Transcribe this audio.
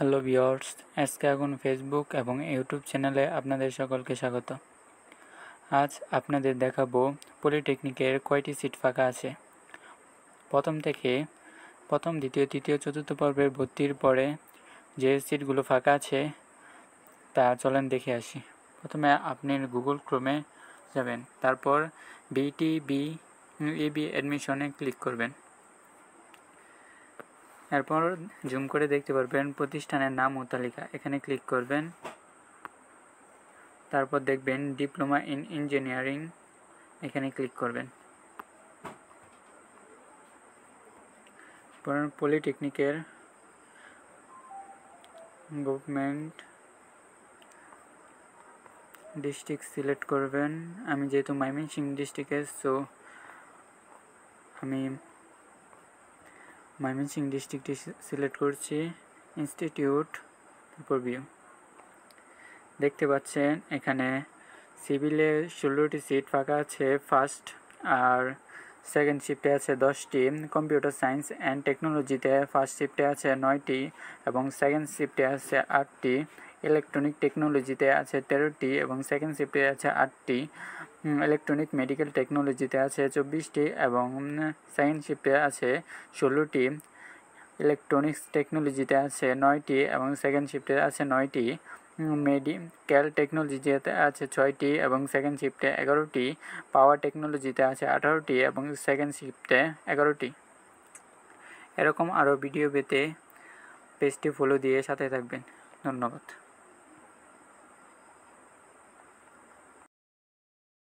Hello viewers, আজকে এখন Facebook এবং ইউটিউব চ্যানেলে আপনাদের সকলকে স্বাগত। আজ আপনাদের দেখাবো পলিটেকনিকের কয়টি সিট ফাঁকা আছে। প্রথম, দ্বিতীয়, তৃতীয়, চতুর্থ পর্বের ভর্তির পরে যে সিটগুলো ফাঁকা আছে তা চলেন দেখে আসি। প্রথমে আপনি গুগল ক্রোমে যাবেন, তারপর বিটিবি অ্যাডমিশনে ক্লিক করবেন। এরপর জুম করে দেখতে পারবেন প্রতিষ্ঠানের নাম ও তালিকা, এখানে ক্লিক করবেন। তারপর দেখবেন ডিপ্লোমা ইন ইঞ্জিনিয়ারিং, এখানে ক্লিক করবেন। পলিটেকনিকের গভর্নমেন্ট ডিস্ট্রিক্ট সিলেক্ট করবেন। আমি যেহেতু ময়মনসিংহ ডিস্ট্রিক্টের, সো আমি ময়মনসিংহ ডিস্ট্রিক্টটি সিলেক্ট করছি। ইনস্টিটিউট, তারপর ভিউ। দেখতে পাচ্ছেন এখানে সিভিলে 16টি সিট ফাঁকা আছে ফার্স্ট, আর সেকেন্ড শিফটে আছে 10টি। কম্পিউটার সায়েন্স অ্যান্ড টেকনোলজিতে ফার্স্ট শিফটে আছে 9টি এবং সেকেন্ড শিফটে আছে 8টি। ইলেকট্রনিক টেকনোলজিতে আছে 13টি এবং সেকেন্ড শিফটে আছে 8টি। ইলেকট্রনিক মেডিকেল টেকনোলজিতে আছে 24টি এবং সেকেন্ড শিফটে আছে 16টি। ইলেকট্রনিক্স টেকনোলজিতে আছে 9টি এবং সেকেন্ড শিফটে আছে 9টি। মেডিকেল টেকনোলজিতে আছে 6টি এবং সেকেন্ড শিফটে 11টি। পাওয়ার টেকনোলজিতে আছে 18টি এবং সেকেন্ড শিফটে 11টি। এরকম আরও ভিডিও পেতে পেজটি ফলো দিয়ে সাথে থাকবেন। ধন্যবাদ।